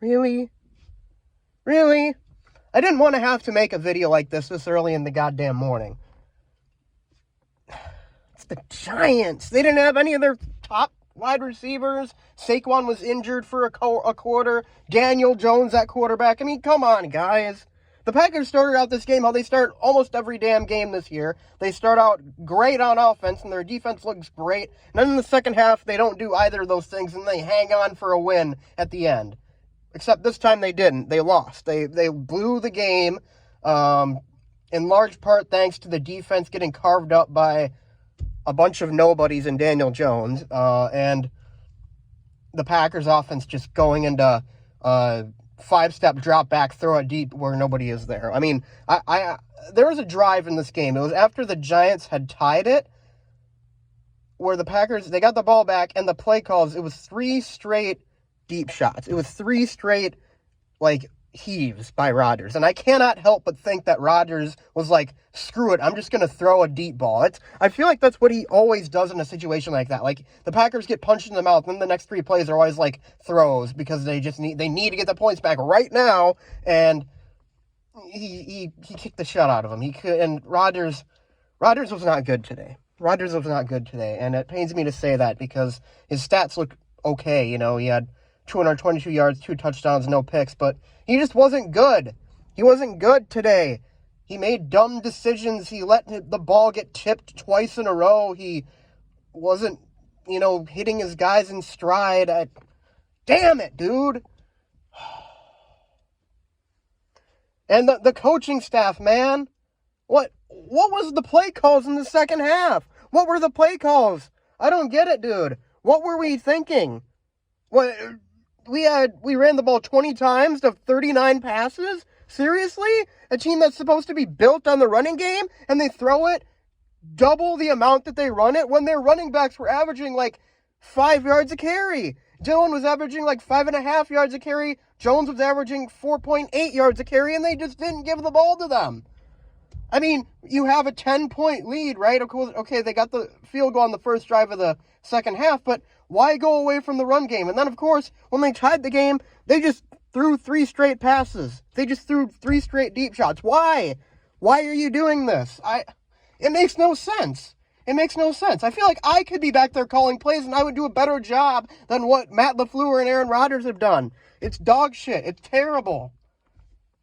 Really? Really? I didn't want to have to make a video like this early in the goddamn morning. It's the Giants. They didn't have any of their top wide receivers. Saquon was injured for a quarter. Daniel Jones at quarterback. I mean, come on, guys. The Packers started out this game how they start almost every damn game this year. They start out great on offense, and their defense looks great. And then in the second half, they don't do either of those things, and they hang on for a win at the end. Except this time they didn't. They lost. They blew the game, in large part thanks to the defense getting carved up by a bunch of nobodies in Daniel Jones, and the Packers offense just going into five-step drop back, throw it deep where nobody is there. I mean, there was a drive in this game. It was after the Giants had tied it, where the Packers, they got the ball back, and the play calls, it was 3 straight deep shots. It was 3 straight, heaves by Rodgers. And I cannot help but think that Rodgers was like, screw it, I'm just going to throw a deep ball. I feel like that's what he always does in a situation like that. Like, the Packers get punched in the mouth, and then the next 3 plays are always throws, because they need to get the points back right now, and he kicked the shit out of him. And Rodgers was not good today. Rodgers was not good today, and it pains me to say that, because his stats look okay. He had 222 yards, 2 touchdowns, no picks, but he just wasn't good. He wasn't good today. He made dumb decisions. He let the ball get tipped twice in a row. He wasn't, hitting his guys in stride. Damn it, dude. And the coaching staff, man. What was the play calls in the second half? What were the play calls? I don't get it, dude. What were we thinking? What, we ran the ball 20 times to 39 passes? Seriously? A team that's supposed to be built on the running game, and they throw it double the amount that they run it when their running backs were averaging 5 yards a carry. Dillon was averaging 5.5 yards a carry. Jones was averaging 4.8 yards a carry, and they just didn't give the ball to them. I mean, you have a 10-point lead, right? Okay, they got the field goal on the first drive of the second half, but why go away from the run game? And then, of course, when they tied the game, they just threw 3 straight passes. They just threw 3 straight deep shots. Why? Why are you doing this? It makes no sense. It makes no sense. I feel like I could be back there calling plays, and I would do a better job than what Matt LaFleur and Aaron Rodgers have done. It's dog shit. It's terrible.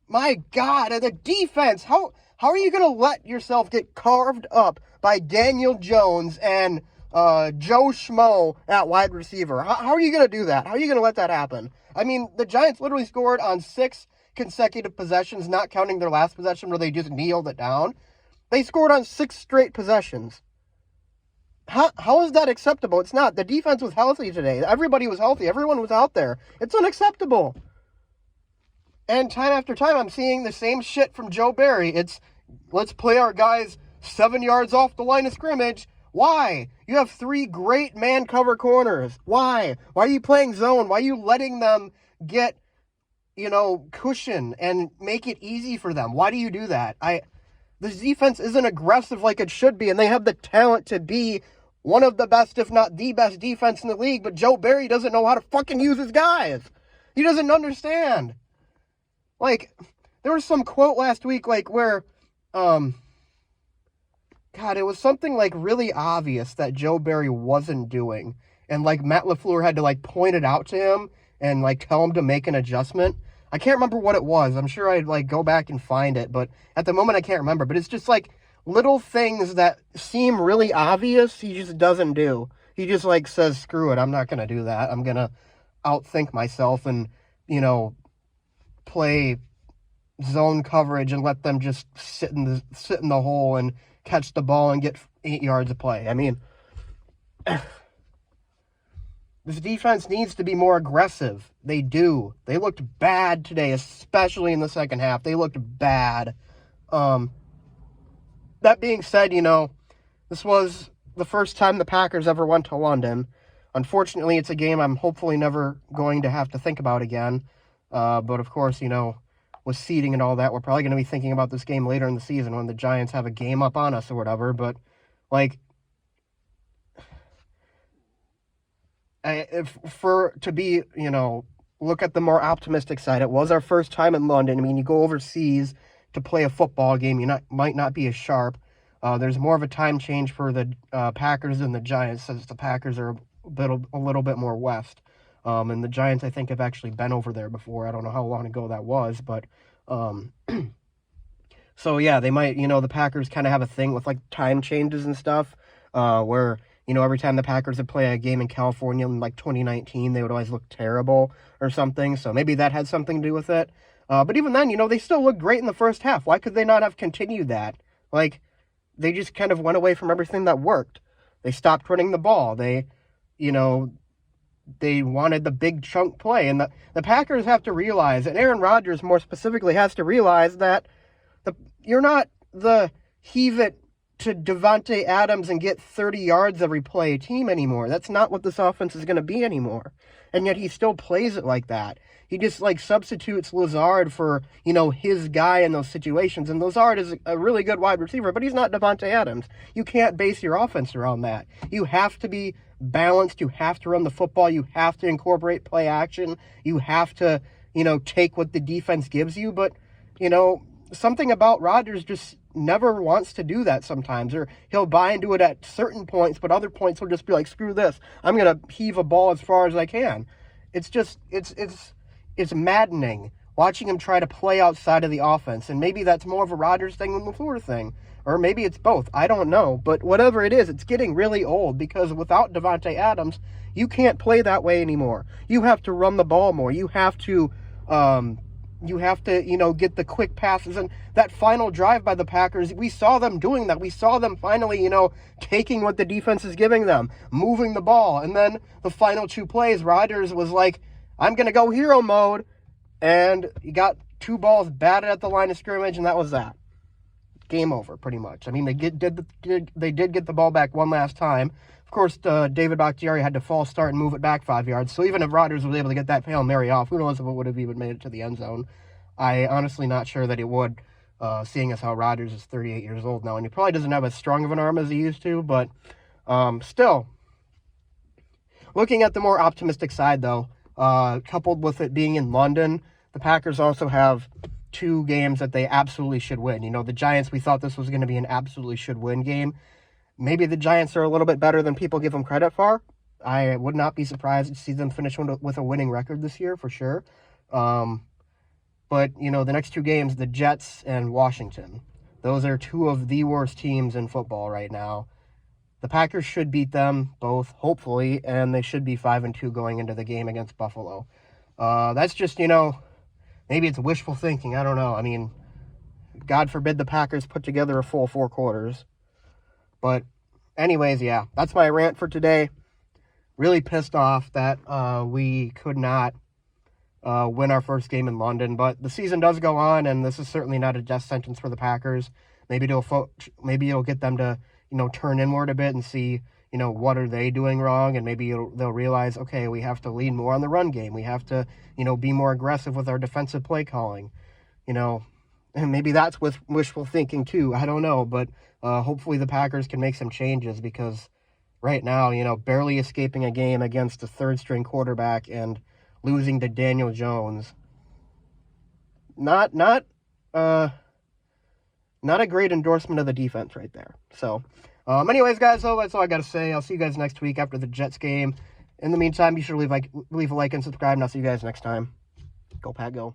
My God, the defense, how are you going to let yourself get carved up by Daniel Jones and Joe Schmo at wide receiver? How are you going to do that? How are you going to let that happen? I mean, the Giants literally scored on 6 consecutive possessions, not counting their last possession where they just kneeled it down. They scored on 6 straight possessions. How is that acceptable? It's not. The defense was healthy today. Everybody was healthy. Everyone was out there. It's unacceptable. And time after time, I'm seeing the same shit from Joe Barry. It's, let's play our guys 7 yards off the line of scrimmage. Why? You have 3 great man cover corners. Why? Why are you playing zone? Why are you letting them get, cushion and make it easy for them? Why do you do that? This defense isn't aggressive like it should be, and they have the talent to be one of the best, if not the best defense in the league, but Joe Barry doesn't know how to fucking use his guys. He doesn't understand. There was some quote last week, where, God, it was something, really obvious that Joe Barry wasn't doing, and, Matt LaFleur had to, point it out to him and, tell him to make an adjustment. I can't remember what it was. I'm sure I'd, go back and find it, but at the moment I can't remember. But it's just, little things that seem really obvious he just doesn't do. He just, says, screw it, I'm not going to do that. I'm going to outthink myself and, play zone coverage and let them just sit in the hole and catch the ball and get 8 yards of play. I mean, this defense needs to be more aggressive. They do. They looked bad today, especially in the second half. They looked bad. That being said, this was the first time the Packers ever went to London. Unfortunately, it's a game I'm hopefully never going to have to think about again. But of course, with seeding and all that, we're probably going to be thinking about this game later in the season when the Giants have a game up on us or whatever. But, to be, look at the more optimistic side. It was our first time in London. I mean, you go overseas to play a football game, might not be as sharp. There's more of a time change for the Packers than the Giants, since the Packers are a little bit more west. And the Giants, I think, have actually been over there before. I don't know how long ago that was, but so yeah, they might, the Packers kind of have a thing with like time changes and stuff, where, every time the Packers would play a game in California in like 2019, they would always look terrible or something. So maybe that had something to do with it. But even then, they still looked great in the first half. Why could they not have continued that? Like, they just kind of went away from everything that worked. They stopped running the ball. They wanted the big chunk play. And the Packers have to realize, and Aaron Rodgers more specifically has to realize, that you're not the heave it to Davante Adams and get 30 yards every play team anymore. That's not what this offense is going to be anymore. And yet he still plays it like that. He just substitutes Lazard for, his guy in those situations. And Lazard is a really good wide receiver, but he's not Davante Adams. You can't base your offense around that. You have to be balanced. You have to run the football. You have to incorporate play action. You have to, take what the defense gives you. But, something about Rodgers just never wants to do that sometimes, or he'll buy into it at certain points, but other points he'll just be like, screw this, I'm going to heave a ball as far as I can. It's just, it's maddening watching him try to play outside of the offense, and maybe that's more of a Rodgers thing than the LaFleur thing, or maybe it's both, I don't know, but whatever it is, it's getting really old, because without Davante Adams, you can't play that way anymore. You have to run the ball more. You have to, get the quick passes. And that final drive by the Packers, we saw them doing that. We saw them finally, taking what the defense is giving them, moving the ball. And then the final 2 plays, Rodgers was like, I'm going to go hero mode. And he got 2 balls batted at the line of scrimmage, and that was that. Game over, pretty much. I mean, they did get the ball back one last time. Of course, David Bakhtiari had to false start and move it back 5 yards. So even if Rodgers was able to get that Hail Mary off, who knows if it would have even made it to the end zone. I honestly not sure that it would, seeing as how Rodgers is 38 years old now. And he probably doesn't have as strong of an arm as he used to. But still, looking at the more optimistic side, though, coupled with it being in London, the Packers also have 2 games that they absolutely should win. The Giants, we thought this was going to be an absolutely should win game. Maybe the Giants are a little bit better than people give them credit for. I would not be surprised to see them finish with a winning record this year, for sure. But, the next 2 games, the Jets and Washington, those are 2 of the worst teams in football right now. The Packers should beat them both, hopefully, and they should be 5-2 going into the game against Buffalo. That's just, maybe it's wishful thinking. I don't know. I mean, God forbid the Packers put together a full 4 quarters. But anyways, yeah, that's my rant for today. Really pissed off that we could not win our first game in London. But the season does go on, and this is certainly not a death sentence for the Packers. Maybe it'll get them to, turn inward a bit and see, what are they doing wrong? And maybe they'll realize, okay, we have to lean more on the run game. We have to, be more aggressive with our defensive play calling, and maybe that's with wishful thinking too. I don't know, but hopefully the Packers can make some changes, because right now, barely escaping a game against a third-string quarterback and losing to Daniel Jones. Not a great endorsement of the defense right there. So, anyways, guys, that's all I got to say. I'll see you guys next week after the Jets game. In the meantime, be sure to leave a like and subscribe, and I'll see you guys next time. Go Pack, go.